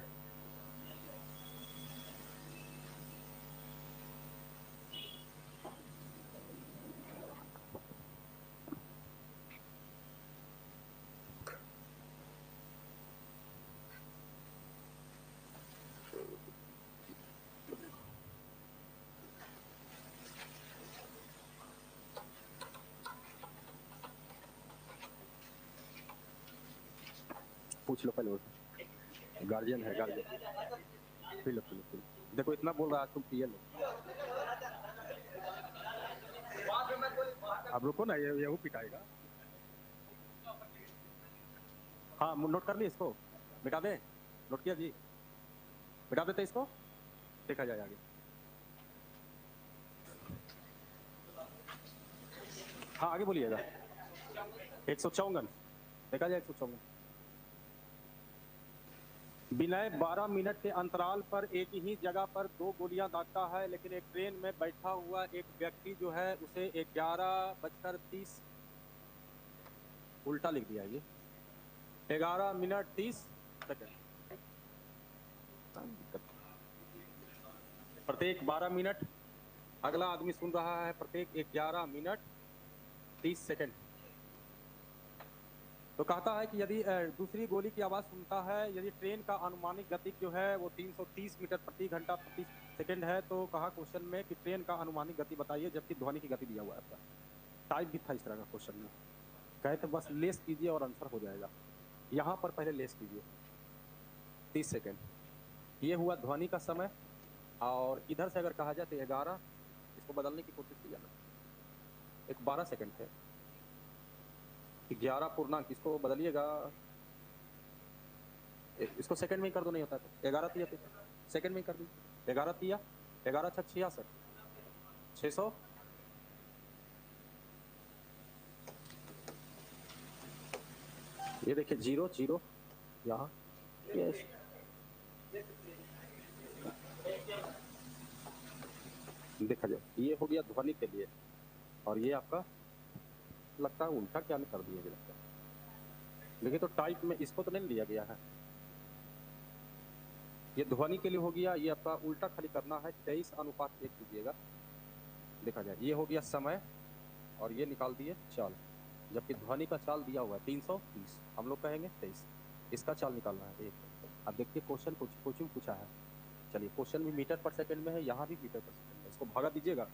पूछ लो पहले, गार्जियन है गार्जियन। P low. देखो इतना बोल रहा है, तुम पिए लो। अब रुको ना, ये पिटाएगा। हाँ नोट कर ली इसको, मिटा दे। नोट किया जी, मिटा देते इसको, देखा जाए आगे। हाँ आगे बोलिएगा। 154 देखा जाए, 154। विनय 12 मिनट के अंतराल पर एक ही जगह पर 2 गोलियां दागता है, लेकिन एक ट्रेन में बैठा हुआ एक व्यक्ति जो है उसे 11:30 उल्टा लिख दिया, ये 11 मिनट 30 सेकंड। प्रत्येक 12 मिनट अगला आदमी सुन रहा है, प्रत्येक 11 मिनट 30 सेकंड। तो कहता है कि यदि दूसरी गोली की आवाज सुनता है, यदि ट्रेन का अनुमानिक गति जो है वो 330 मीटर प्रति घंटा प्रति सेकंड है, तो कहा क्वेश्चन में कि ट्रेन का अनुमानिक गति बताइए, जबकि ध्वनि की गति दिया हुआ है आपका। टाइप भी था इस तरह का क्वेश्चन में। कहे तो बस लेस कीजिए और आंसर हो जाएगा। यहाँ पर पहले लेस कीजिए 30 सेकेंड, ये हुआ ध्वनि का समय। और इधर से अगर कहा जाए तो 11, इसको बदलने की कोशिश की जाना, एक 12 सेकेंड है, 11 पूर्णांक, इसको बदलिएगा, इसको सेकंड में ही कर दो, नहीं होता तो 11 तिया सेकंड में ही कर दीजिए। 11 तिया 11 छक 66, 600। ये देखिए 0 0 यहाँ, यस देखा जाए, ये हो गया ध्वनि के लिए। और ये आपका लगता है उल्टा क्या कर दिया गया लगता है, देखिए तो टाइप में इसको तो नहीं लिया गया है। ये ध्वनि के लिए हो गया, ये आपका उल्टा खाली करना है, 23:1 कीजिएगा, देखा जाए। ये हो गया समय और ये निकाल दिए चाल, जबकि ध्वनि का चाल दिया हुआ है 330, हम लोग कहेंगे 23। इसका चाल निकालना है एक। अब देखिए क्वेश्चन कोचिंग पूछा है, चलिए क्वेश्चन भी मीटर पर सेकंड में है, यहाँ भी मीटर पर सेकंड है, इसको भागा दीजिएगा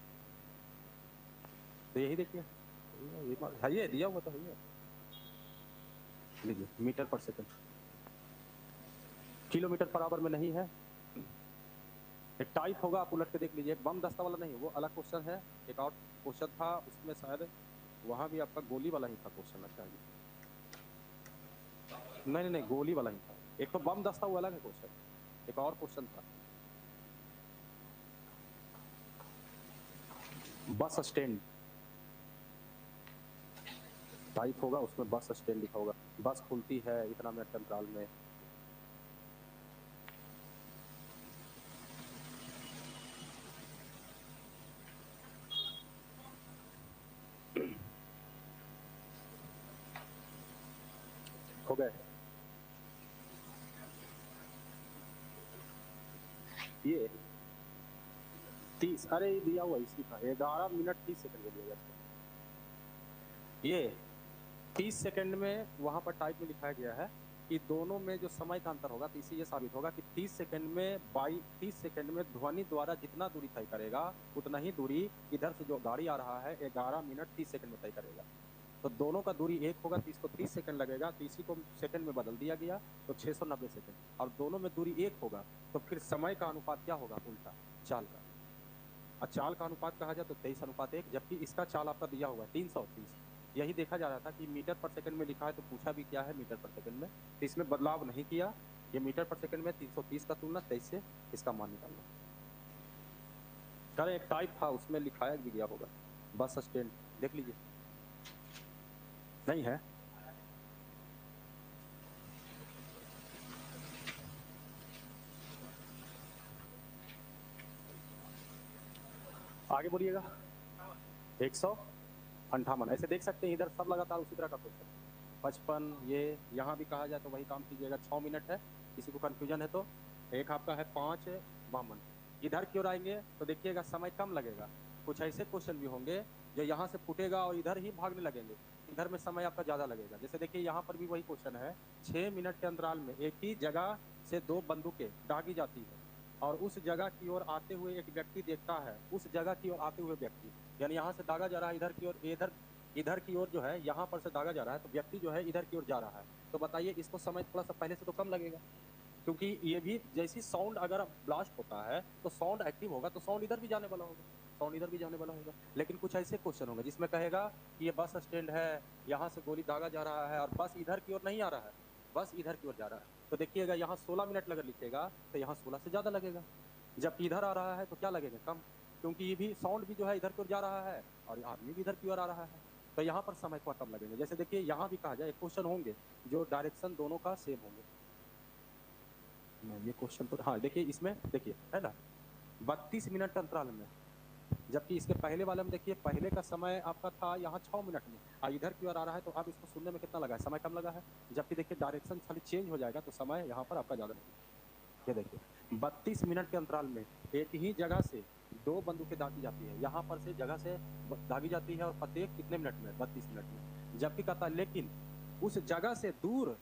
तो यही देखिए ये दिया हुआ तो है, लीजिए मीटर पर सेकंड, किलोमीटर पर आवर में नहीं है। एक टाइप होगा, आप उलट के देख लीजिए, बम दस्ता वाला नहीं, वो अलग क्वेश्चन है। एक और क्वेश्चन था उसमें शायद वहां भी आपका गोली वाला ही था क्वेश्चन, लगता है। नहीं गोली वाला ही था, एक तो बम दस्ता वो अलग है क्वेश्चन, एक और क्वेश्चन था बस स्टैंड, टाइप होगा उसमें बस स्टैंड लिखा होगा, बस खुलती है इतना मिनट अंतराल में। हो गए ये 30, अरे दिया हुआ इसी था, 11 मिनट 30 सेकंड दिया गया। ये 30 सेकंड में वहां पर टाइप में लिखाया गया है कि दोनों में जो समय का अंतर होगा, तो इससे ये साबित होगा कि 30 सेकंड में 30 सेकंड में ध्वनि द्वारा जितना दूरी तय करेगा, उतना ही दूरी इधर से जो गाड़ी आ रहा है 11 मिनट 30 सेकंड में तय करेगा। तो दोनों का दूरी एक होगा, तो इसको 30 सेकंड लगेगा, तो इसी को सेकंड में बदल दिया गया, तो 690 सेकंड। और दोनों में दूरी एक होगा, तो फिर समय का अनुपात क्या होगा, उल्टा चाल का। और चाल का अनुपात कहा जाए तो 23:1, जबकि इसका चाल आपका दिया हुआ है 330। यही देखा जा रहा था कि मीटर पर सेकंड में लिखा है, तो पूछा भी क्या है मीटर पर सेकंड में, तो इसमें बदलाव नहीं किया। ये मीटर पर सेकंड में 330 का तुलना 23 से इसका मान निकालना। करें एक टाइप था उसमें लिखाया भी गया होगा, बस स्टैंड देख लीजिए, नहीं है। आगे बोलिएगा। 158 ऐसे देख सकते हैं, इधर सब लगातार उसी तरह का क्वेश्चन। 55 ये यहाँ भी कहा जाए तो वही काम कीजिएगा। 6 मिनट है, किसी को कंफ्यूजन है तो। एक आपका है 5 52। इधर की ओर आएंगे तो देखिएगा समय कम लगेगा। कुछ ऐसे क्वेश्चन भी होंगे जो यहाँ से फूटेगा और इधर ही भागने लगेंगे, इधर में समय आपका ज़्यादा लगेगा। जैसे देखिए यहाँ पर भी वही क्वेश्चन है, 6 मिनट के अंतराल में एक ही जगह से 2 बंदूकें दागी जाती है और उस जगह की ओर आते हुए एक व्यक्ति देखता है, उस जगह की ओर आते हुए व्यक्ति, यानी यहाँ से दागा जा रहा है इधर की ओर, इधर की ओर जो है यहाँ पर से दागा जा रहा है, तो व्यक्ति जो है इधर की ओर जा रहा है। तो बताइए इसको समय थोड़ा सा पहले से तो कम लगेगा, क्योंकि ये भी जैसी साउंड अगर ब्लास्ट होता है तो साउंड एक्टिव होगा, तो साउंड इधर भी जाने वाला होगा, साउंड इधर भी जाने वाला होगा। लेकिन कुछ ऐसे क्वेश्चन होंगे जिसमें कहेगा कि ये बस स्टैंड है, यहाँ से गोली दागा जा रहा है और बस इधर की ओर नहीं आ रहा है, बस इधर की ओर जा रहा है। तो देखिएगा यहाँ 16 मिनट अगर लिखेगा तो यहाँ 16 से ज़्यादा लगेगा, जबकि इधर आ रहा है तो क्या लगेगा, कम, क्योंकि ये भी साउंड भी जो है इधर की ओर जा रहा है और आदमी भी इधर की ओर आ रहा है, तो यहाँ पर समय थोड़ा कम लगेगा। जैसे देखिए यहाँ भी कहा जाए क्वेश्चन होंगे जो डायरेक्शन दोनों का सेम होंगे। ये क्वेश्चन तो हाँ देखिए इसमें देखिए है ना 32 मिनट अंतराल में, जबकि इसके पहले वाले में देखिए पहले का समय आपका था यहाँ 6 मिनट में और इधर की ओर आ रहा है, तो अब इसको सुनने में कितना लगा है, समय कम लगा है। जबकि देखिए डायरेक्शन खाली चेंज हो जाएगा तो समय यहाँ पर आपका ज़्यादा लगेगा। ये देखिए 32 मिनट के अंतराल में एक ही जगह से 2 बंदूकें दागी जाती है, यहाँ पर से जगह से दागी जाती है और प्रत्येक कितने मिनट में, 32 मिनट में। जबकि कहता है लेकिन उस जगह से दूर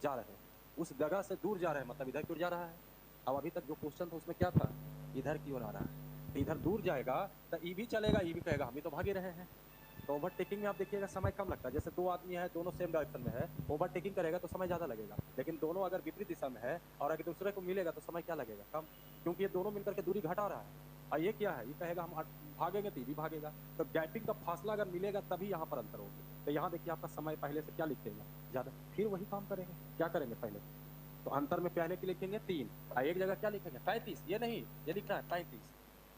जा रहे हैं, उस जगह से दूर जा रहे हैं मतलब इधर की ओर जा रहा है। अब अभी तक जो क्वेश्चन था उसमें क्या था, इधर की ओर आ रहा है, तो इधर दूर जाएगा तो ई भी चलेगा, ई भी कहेगा हम भी तो भागे रहे हैं। तो ओवरटेकिंग में आप देखिएगा समय कम लगता है। जैसे 2 आदमी है, दोनों सेम डायरेक्शन में है, ओवरटेकिंग करेगा तो समय ज़्यादा लगेगा। लेकिन दोनों अगर विपरीत दिशा में है और अगर दूसरे को मिलेगा तो समय क्या लगेगा, कम, क्योंकि ये दोनों मिलकर के दूरी घटा रहा है। और ये क्या है, ये कहेगा हम भागेंगे तो ये भी भागेगा, तो गैपिंग का फासला अगर मिलेगा तभी यहाँ पर अंतर होगा। तो यहाँ देखिए आपका समय पहले से क्या लिखेगा, ज़्यादा, फिर वही काम करेंगे। क्या करेंगे पहले तो अंतर में पहले के लिखेंगे 3 और एक जगह क्या लिखेंगे 35, ये नहीं, ये लिखना है 35,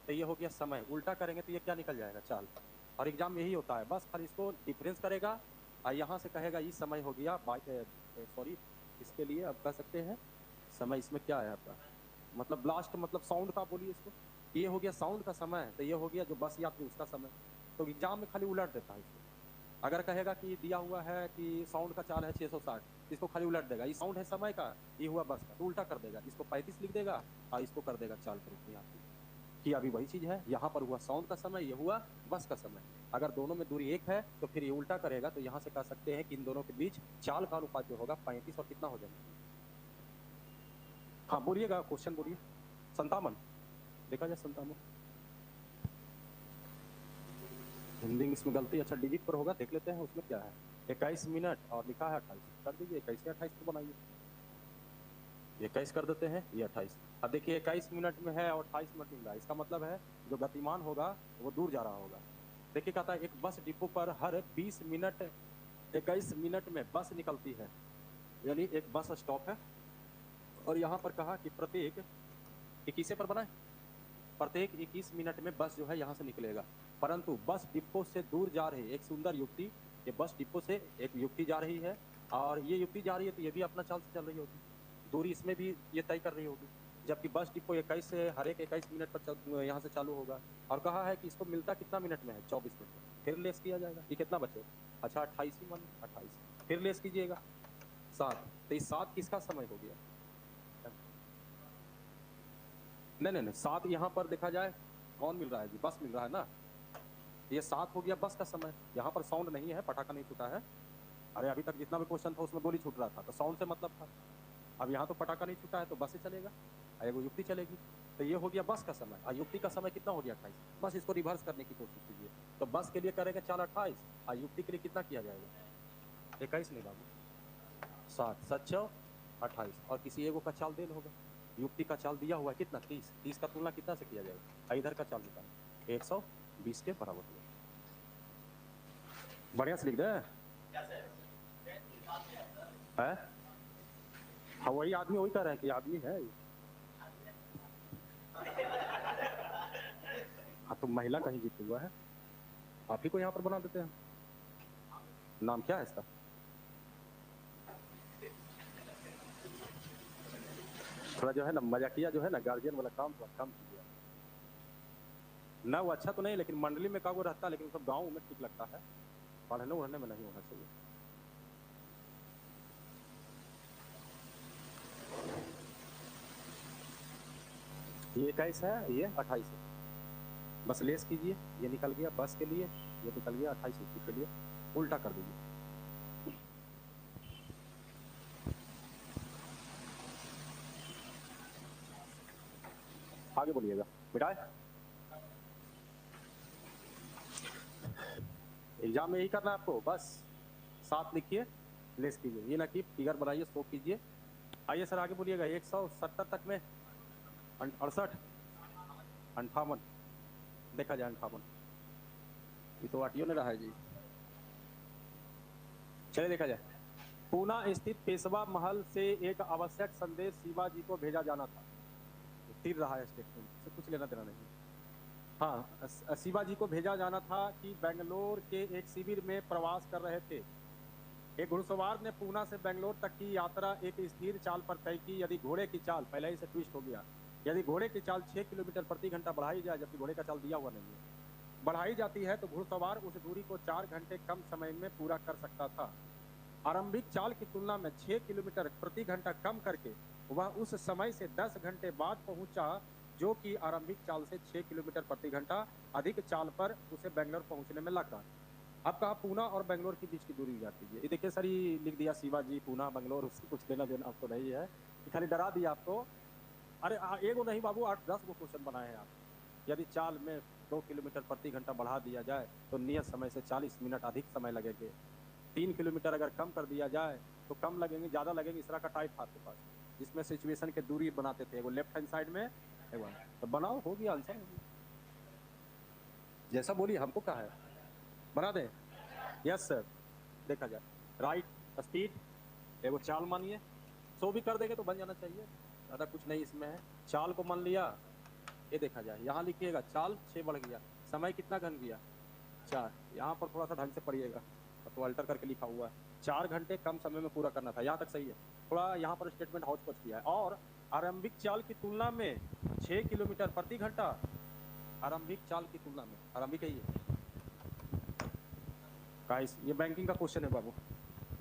तो ये हो गया समय। उल्टा करेंगे तो ये क्या निकल जाएगा, चाल। और एग्जाम में यही होता है, बस खाली इसको डिफरेंस करेगा और यहाँ से कहेगा ये समय हो गया सॉरी इसके लिए आप कह सकते हैं समय, इसमें क्या है आपका मतलब ब्लास्ट मतलब साउंड का बोलिए इसको, ये हो गया साउंड का समय, तो ये हो गया जो बस यात्री उसका समय। तो एग्जाम में खाली उलट देता है इसको। अगर कहेगा कि दिया हुआ है कि साउंड का चाल है 660, इसको खाली उलट देगा, ये साउंड है समय का, ये हुआ बस का, तो उल्टा कर देगा, इसको 35 लिख देगा और इसको कर देगा चाल के रूप में आपकी, कि अभी वही चीज़ है, यहाँ पर हुआ साउंड का समय, ये हुआ बस का समय। अगर दोनों में दूरी एक है तो फिर ये उल्टा करेगा, तो यहाँ से कह सकते हैं कि इन दोनों के बीच चाल का अनुपात जो होगा 35 और कितना हो जाएगा। हाँ बोलिएगा, क्वेश्चन बोलिए। 57 देखा जाए 57 हिंदी इसमें गलती, अच्छा डिजिट पर होगा, देख लेते हैं उसमें क्या है। 21 मिनट और लिखा है 28, कर दीजिए 21 से 28 को बनाइए, 21 कर देते हैं, ये 28। अब देखिए 21 मिनट में है और 28 मिनट मिल रहा है, इसका मतलब है जो गतिमान होगा वो दूर जा रहा होगा। देखिए कहता है एक बस डिपो पर हर 20 मिनट 21 मिनट में बस निकलती है, यानी एक बस स्टॉप है और यहाँ पर कहा कि प्रत्येक 21 पर बनाए, प्रत्येक 21 मिनट में बस जो है यहाँ से निकलेगा, परंतु बस डिपो से दूर जा रही एक सुंदर युवती, ये बस डिपो से एक युवती जा रही है और ये युवती जा रही है तो ये भी अपना चाल से चल रही होगी, दूरी इसमें भी ये तय कर रही होगी। जबकि बस डिपो 21 से हर एक 21 मिनट पर यहाँ से चालू होगा और कहा है कि इसको मिलता कितना मिनट में है, 24 मिनट में। फिर लेस किया जाएगा, ये कितना बचे, अच्छा 28 ही मान, 28 फिर लेस कीजिएगा 7, तो ये 7 किसका समय हो गया, नहीं 7 यहाँ पर देखा जाए कौन मिल रहा है जी, बस मिल रहा है ना, ये 7 हो गया बस का समय। यहाँ पर साउंड नहीं है, पटाखा नहीं छूटा है, अरे अभी तक जितना भी क्वेश्चन था उसमें गोली छूट रहा था तो साउंड से मतलब था, अब यहाँ तो पटाखा नहीं छूटा है तो बस से चलेगा, एगो युक्ति चलेगी, तो ये हो गया बस का समय और युक्ति का समय कितना हो गया 28। बस इसको रिवर्स करने की कोशिश कीजिए, तो बस के लिए करेंगे चाल 28 और युक्ति के लिए कितना किया जाएगा 21 नहीं बाबू 7 7 28 और किसी एगो का चाल देन होगा, युक्ति का चाल दिया हुआ है कितना 30, 30 का तुलना कितना से किया जाएगा, इधर का चाल निकाल 120 के बराबर होगा। बढ़िया से लिख दे है, हाँ वही आदमी वही कह रहे हैं कि आदमी है, हाँ तो महिला कहीं जीत हुआ है। आप ही को यहाँ पर बना देते हैं। नाम क्या है इसका? थोड़ा जो है ना मजाकिया जो है ना गार्जियन वाला काम थोड़ा कम कीजिए। ना वो अच्छा तो नहीं, लेकिन मंडली में का वो रहता है, लेकिन सब गाँव में ठीक लगता है, पढ़ने उड़ने में नहीं होना चाहिए। ये 21 है, ये 28 है। बस लेस कीजिए, ये निकल गया बस के लिए, ये निकल गया 28 इंच के लिए, उल्टा कर दीजिए। आगे बोलिएगा। मिटाए। एग्जाम में यही करना है आपको, बस साथ लिखिए, लेस कीजिए, ये ना कि फिगर बनाइए, शो कीजिए। आइए सर आगे बोलिएगा। 170 तक में 68, 58, देखा जाए 58, ये तो आटियो ने रहा है जी। चलिए देखा जाए। पूना स्थित पेशवा महल से एक आवश्यक संदेश शिवाजी को भेजा जाना था। तीर रहा है स्टेटमेंट से, कुछ लेना देना नहीं। हाँ, शिवाजी को भेजा जाना था कि बेंगलोर के एक शिविर में प्रवास कर रहे थे। एक घुड़सवार ने पूना से बेंगलोर तक की यात्रा एक स्थिर चाल पर तय की। यदि घोड़े की चाल, पहले ही से ट्विस्ट हो गया, यदि घोड़े की चाल 6 किलोमीटर प्रति घंटा बढ़ाई जाए, जबकि घोड़े का चाल दिया हुआ नहीं है, बढ़ाई जाती है, तो घुड़सवार उस दूरी को 4 घंटे कम समय में पूरा कर सकता था। आरंभिक चाल की तुलना में 6 किलोमीटर प्रति घंटा कम करके वह उस समय से 10 घंटे बाद पहुंचा, जो कि आरंभिक चाल से 6 किलोमीटर प्रति घंटा अधिक चाल पर उसे बेंगलोर पहुंचने में लगा। अब कहा पूना और बेंगलोर के बीच की दूरी जाती है। ये देखिए सर, ये लिख दिया शिवाजी पूना बेंगलोर, उससे कुछ लेना देना आपको नहीं है, खाली डरा दिया आपको। अरे एगो नहीं बाबू, 8-10 गो क्वेश्चन बनाए हैं आप। यदि चाल में 2 किलोमीटर प्रति घंटा बढ़ा दिया जाए तो नियत समय से 40 मिनट अधिक समय लगेंगे। 3 किलोमीटर अगर कम कर दिया जाए तो कम लगेंगे, ज्यादा लगेंगे। इस तरह का टाइप था आपके पास, जिसमें सिचुएशन के दूरी बनाते थे, वो लेफ्ट हैंड साइड में तो बनाओ, हो गया आंसर। जैसा बोलिए, हमको कहा है बना दे। यस सर, देखा जाए। राइट स्पीड, एगो चाल मानिए, 100 भी कर देंगे तो बन जाना चाहिए, ज्यादा कुछ नहीं इसमें है। चाल को मान लिया, ये देखा जाए, यहाँ लिखिएगा चाल 6 बढ़ गया, समय कितना घन गया 4। यहाँ पर थोड़ा सा ढंग से पढ़िएगा, तो अल्टर करके लिखा हुआ है 4 घंटे कम समय में पूरा करना था, यहाँ तक सही है। थोड़ा यहाँ पर स्टेटमेंट हौच पौच किया है। और आरंभिक चाल की तुलना में 6 किलोमीटर प्रति घंटा, आरंभिक चाल की तुलना में, आरंभिक है ये बैंकिंग का क्वेश्चन है बाबू।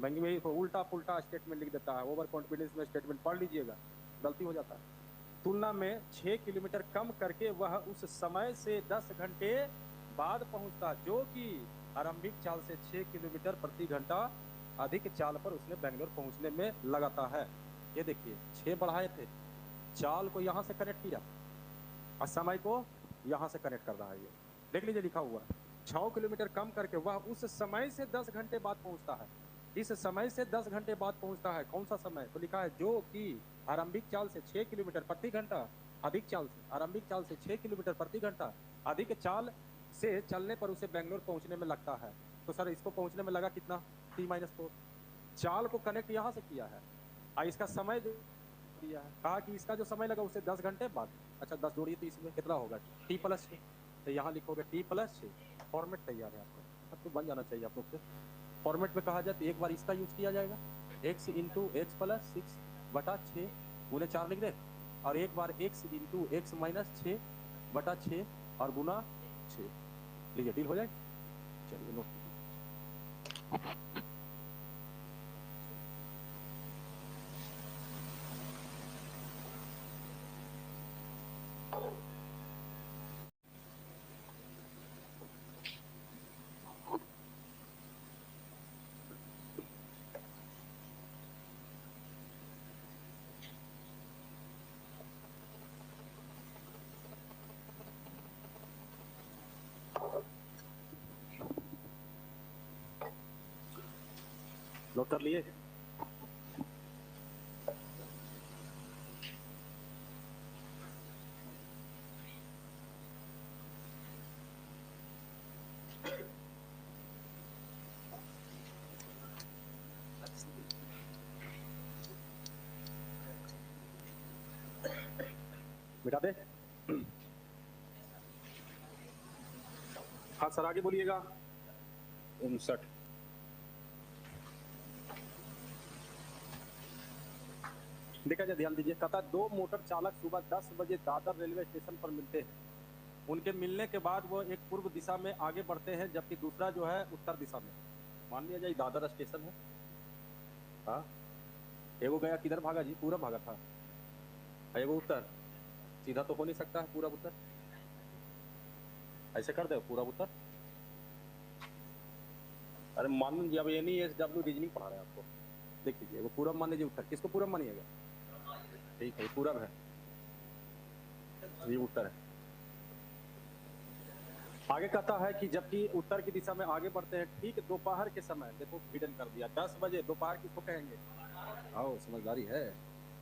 बैंकिंग में उल्टा पुल्टा स्टेटमेंट लिख देता है, ओवर कॉन्फिडेंस में स्टेटमेंट पढ़ लीजिएगा, गलती हो जाता है। तुलना में 6 किलोमीटर कम करके वह उस समय से 10 घंटे बाद पहुंचता, जो कि आरंभिक चाल से 6 किलोमीटर प्रति घंटा अधिक चाल पर उसने बेंगलोर पहुंचने में लगाता है। ये देखिए 6 बढ़ाए थे, चाल को यहां से कनेक्ट किया और समय को यहां से कनेक्ट कर रहा है। ये देख लीजिए लिखा हुआ, 6 किलोमीटर कम करके वह उस समय से 10 घंटे बाद पहुंचता है। इस समय से 10 घंटे बाद पहुंचता है, कौन सा समय? तो लिखा है जो कि आरंभिक चाल से 6 किलोमीटर प्रति घंटा अधिक चाल से, आरंभिक चाल से 6 किलोमीटर प्रति घंटा अधिक चाल से चलने पर उसे बेंगलोर पहुंचने में लगता है। तो सर इसको पहुंचने में लगा कितना? T-4। चाल को कनेक्ट यहां से किया है और इसका समय जो दिया है, कहा कि इसका जो समय लगा उसे 10 घंटे बाद। अच्छा 10 जोड़िए तो इसमें कितना होगा? T+6। तो यहाँ लिखोगे T+6। फॉर्मेट तैयार है आपका, अब तो बन जाना चाहिए आप लोग से। फॉर्मेट में कहा जाए तो एक बार इसका यूज किया जाएगा, x इंटू एक्स प्लस 6 बटा 6 गुने 4 लिख दे, और एक बार x इंटू एक्स माइनस 6 बटा 6 और गुना 6। लीजिए डील हो जाएगी। चलिए नोट नोट कर लिए। मिटा दे। हाँ सर आगे बोलिएगा। 59। देखा जाए, ध्यान दीजिए, कहता 2 मोटर चालक सुबह 10 बजे दादर रेलवे स्टेशन पर मिलते हैं। उनके मिलने के बाद वो एक पूर्व दिशा में आगे बढ़ते हैं, जबकि दूसरा जो है उत्तर दिशा में। मान लिया जाए दादर स्टेशन है। हाँ, एगो गया किधर भागा जी? पूरब भागा था, एगो उत्तर। सीधा तो हो नहीं सकता है पूरब उत्तर, ऐसे कर दे पूरब उत्तर। अरे मान लीजिए, अब NESW रीजनिंग पढ़ा रहे हैं आपको। देख लीजिए, वो पूरब मान लीजिए, उत्तर। किसको पूरब मानिएगा? ठीक है, पूरब है, ये उत्तर है। आगे कहता है कि जबकि उत्तर की दिशा में आगे बढ़ते हैं, ठीक दोपहर के समय, देखो हिडन कर दिया, 10 बजे। दोपहर किसको कहेंगे? आओ, समझदारी है।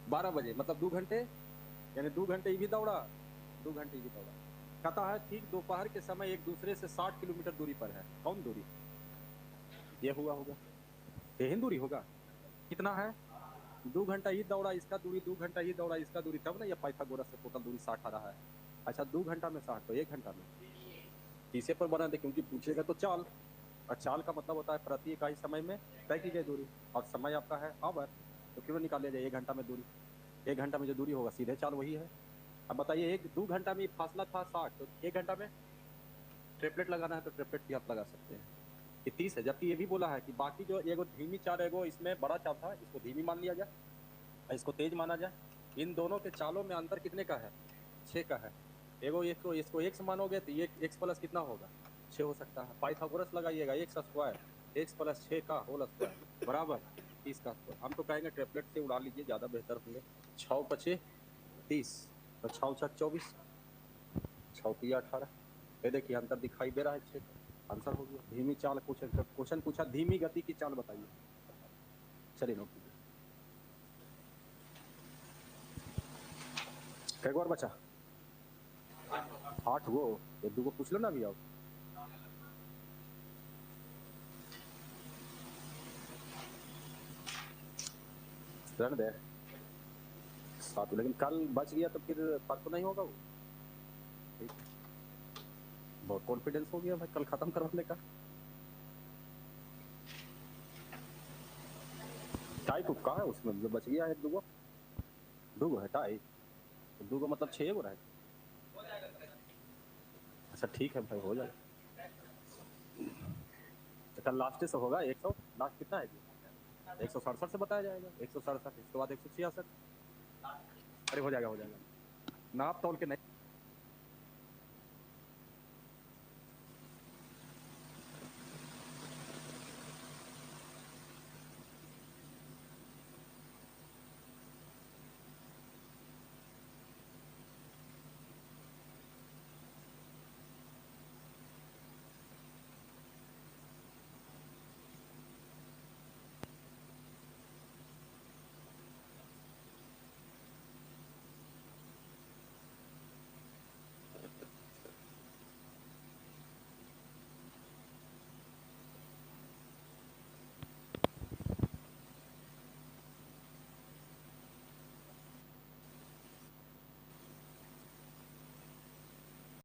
12 बजे मतलब 2 घंटे, यानी 2 घंटे ये भी दौड़ा, 2 घंटे ये भी दौड़ा। कहता है ठीक दोपहर के समय एक दूसरे से 60 किलोमीटर दूरी पर है। कौन दूरी? ये हुआ होगा, यही दूरी होगा। कितना है? 2 घंटा ही दौड़ा, इसका दूरी 2 घंटा ही दौड़ा, इसका दूरी, तब ना ये पाइथागोरस से टोटल दूरी 60 आ रहा है। अच्छा, 2 घंटा में 60 तो 1 घंटा में तीसरे पर बना दे, क्योंकि पूछेगा तो चाल, और चाल का मतलब होता है प्रति इकाई समय में तय की गई दूरी, और समय आपका है आवर, तो क्यों निकाल लिया जाए 1 घंटा में दूरी। 1 घंटा में जो दूरी होगा सीधे चाल वही है। अब बताइए, 2 घंटा में फासला था 60, तो 1 घंटा में ट्रिपलेट लगाना है तो ट्रिपलेट भी आप लगा सकते हैं, ये 30 है। जबकि ये भी बोला है कि बाकी जो एगो धीमी चाल, एगो इसमें बड़ा चाल था, इसको धीमी मान लिया जाए, इसको तेज माना जाए। इन दोनों के चालों में अंतर कितने का है? 6 का है। एगो इसको x मानोगे तो ये x प्लस कितना होगा? 6 हो सकता है। पाइथागोरस लगाइएगा, x स्क्वायर, x प्लस 6 का होल स्क्वायर बराबर 30 का स्क्वायर। हम तो कहेंगे ट्रिपलेट से उड़ा लीजिए, ज़्यादा बेहतर होंगे। 6 5 30, तो 6 6 24, 6 3 18। ये देखिए अंतर दिखाई दे रहा है 6 का, आंसर हो गया। धीमी चाल क्वेश्चन पूछा, धीमी गति की चाल बताइए। चलिए नोट कीजिए, कई बार बचा? 8 गो, 1 2 को पूछ लो ना अभी आप। रहने दे 7, लेकिन कल बच गया तो फिर फर्क तो नहीं होगा वो। ठीक, बहुत कॉन्फिडेंस हो गया भाई कल खत्म करवाने का। टाई तुक्का है उसमें, जो बच गया है 2 गो है टाई, 2 गो मतलब 6 गो रहे। अच्छा ठीक है भाई, हो जाए। तो कल लास्ट से होगा 100, लास्ट कितना है जी? 167 से बताया जाएगा, 167, इसके बाद 166। अरे हो जाएगा, हो जाएगा, नाप तोल के नहीं।